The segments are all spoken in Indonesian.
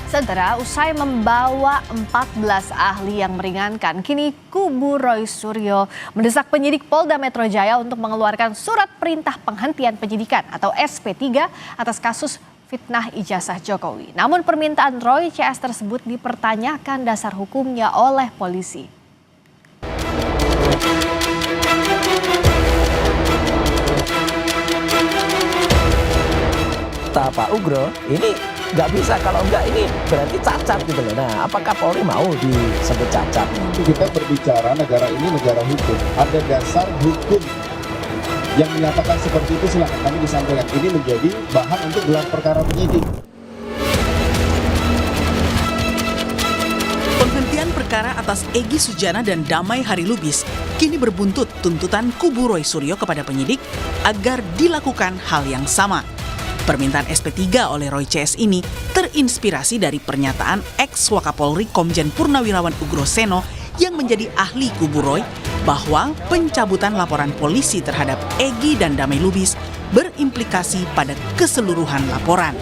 Saudara, usai membawa 14 ahli yang meringankan, kini kubu Roy Suryo mendesak penyidik Polda Metro Jaya untuk mengeluarkan surat perintah penghentian penyidikan atau SP3 atas kasus fitnah ijazah Jokowi. Namun permintaan Roy CS tersebut dipertanyakan dasar hukumnya oleh polisi. Pak Ugro, ini nggak bisa, kalau enggak ini berarti cacat gitu loh. Nah, apakah Polri mau disebut cacat? Kita berbicara negara ini negara hukum, ada dasar hukum yang menyatakan seperti itu, silakan kami disampaikan. Ini menjadi bahan untuk gelar perkara penyidik. Penghentian perkara atas Egy Sujana dan Damai Harilubis kini berbuntut tuntutan kubu Roy Suryo kepada penyidik agar dilakukan hal yang sama. Permintaan SP3 oleh Roy CS ini terinspirasi dari pernyataan ex-Wakapolri Komjen Purnawirawan Ugroseno yang menjadi ahli kubu Roy bahwa pencabutan laporan polisi terhadap Egy dan Damai Lubis berimplikasi pada keseluruhan laporan.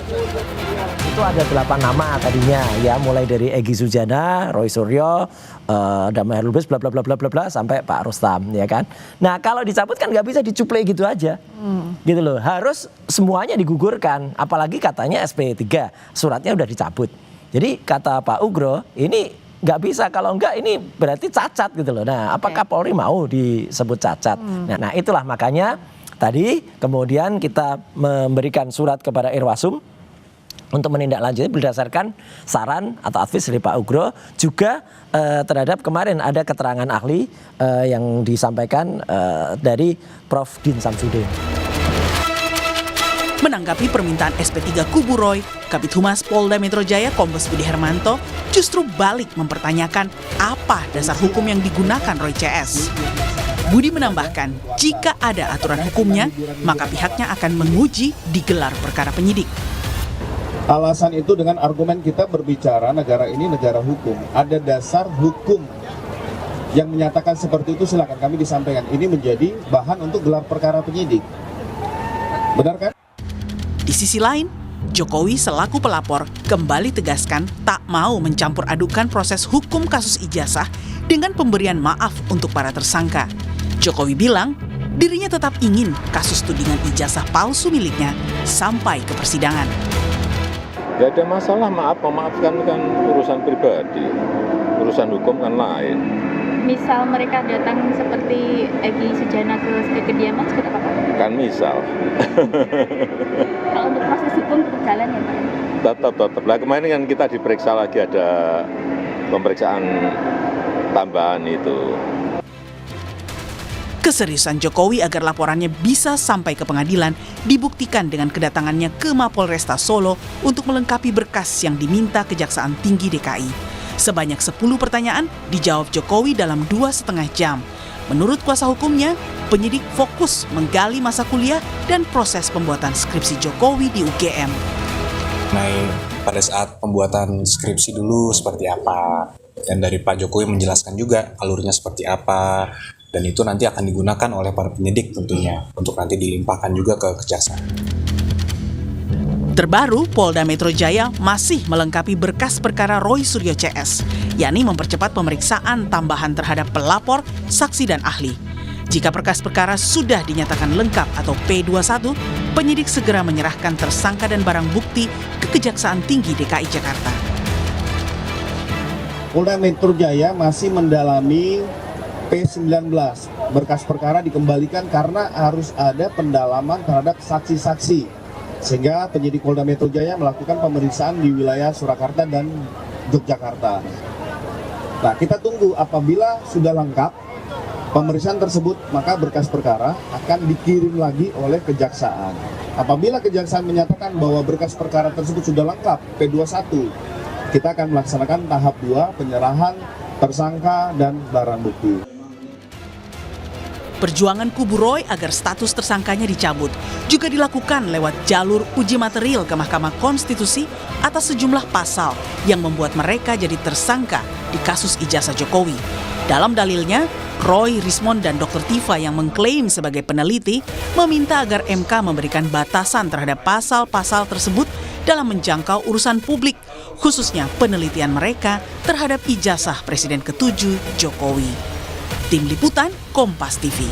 Itu ada 8 nama tadinya ya, mulai dari Egy Sujana, Roy Suryo, Damai Lubis, bla bla bla bla bla sampai Pak Rustam, ya kan. Nah, kalau dicabut kan nggak bisa dicuplai gitu aja. Gitu loh. Harus semuanya digugurkan, apalagi katanya SP3, suratnya udah dicabut. Jadi kata Pak Ugro, ini nggak bisa, kalau enggak ini berarti cacat gitu loh. Nah, apakah Polri mau disebut cacat? Nah, itulah makanya tadi kemudian kita memberikan surat kepada Irwasum untuk menindaklanjuti berdasarkan saran atau advice dari Pak Ugro, juga terhadap kemarin ada keterangan ahli yang disampaikan dari Prof. Din Samsudin. Menanggapi permintaan SP3 kubu Roy, Kabid Humas Polda Metro Jaya Kombes Budi Hermanto justru balik mempertanyakan apa dasar hukum yang digunakan Roy CS. Budi menambahkan, jika ada aturan hukumnya, maka pihaknya akan menguji di gelar perkara penyidik. Alasan itu dengan argumen kita berbicara negara ini negara hukum, ada dasar hukum yang menyatakan seperti itu, silakan kami disampaikan. Ini menjadi bahan untuk gelar perkara penyidik. Benar kan? Di sisi lain, Jokowi selaku pelapor kembali tegaskan tak mau mencampur adukan proses hukum kasus ijazah dengan pemberian maaf untuk para tersangka. Jokowi bilang dirinya tetap ingin kasus tudingan ijazah palsu miliknya sampai ke persidangan. Gak ada masalah, memaafkan kan urusan pribadi, urusan hukum kan lain. Misal mereka datang seperti Egy Sujana ke kediaman, seperti apa Pak? Kan misal. Kalau untuk proses hukum tetap jalan ya Pak? Tetap. Lah kemarin kan kita diperiksa lagi, ada pemeriksaan tambahan itu. Keseriusan Jokowi agar laporannya bisa sampai ke pengadilan dibuktikan dengan kedatangannya ke Mapolresta Solo untuk melengkapi berkas yang diminta Kejaksaan Tinggi DKI. Sebanyak 10 pertanyaan dijawab Jokowi dalam 2,5 jam. Menurut kuasa hukumnya, penyidik fokus menggali masa kuliah dan proses pembuatan skripsi Jokowi di UGM. Pada saat pembuatan skripsi dulu seperti apa, dan dari Pak Jokowi menjelaskan juga alurnya seperti apa, dan itu nanti akan digunakan oleh para penyidik tentunya untuk nanti dilimpahkan juga ke kejaksaan. Terbaru, Polda Metro Jaya masih melengkapi berkas perkara Roy Suryo CS, yakni mempercepat pemeriksaan tambahan terhadap pelapor, saksi dan ahli. Jika berkas perkara sudah dinyatakan lengkap atau P21, penyidik segera menyerahkan tersangka dan barang bukti ke Kejaksaan Tinggi DKI Jakarta. Polda Metro Jaya masih mendalami P19, berkas perkara dikembalikan karena harus ada pendalaman terhadap saksi-saksi. Sehingga penyidik Polda Metro Jaya melakukan pemeriksaan di wilayah Surakarta dan Yogyakarta. Nah, kita tunggu apabila sudah lengkap pemeriksaan tersebut, maka berkas perkara akan dikirim lagi oleh kejaksaan. Apabila kejaksaan menyatakan bahwa berkas perkara tersebut sudah lengkap, P21, kita akan melaksanakan tahap 2, penyerahan tersangka dan barang bukti. Perjuangan kubu Roy agar status tersangkanya dicabut juga dilakukan lewat jalur uji material ke Mahkamah Konstitusi atas sejumlah pasal yang membuat mereka jadi tersangka di kasus ijazah Jokowi. Dalam dalilnya, Roy, Rismond, dan Dr. Tifa yang mengklaim sebagai peneliti meminta agar MK memberikan batasan terhadap pasal-pasal tersebut dalam menjangkau urusan publik, khususnya penelitian mereka terhadap ijazah Presiden ke-7 Jokowi. Tim Liputan Kompas TV.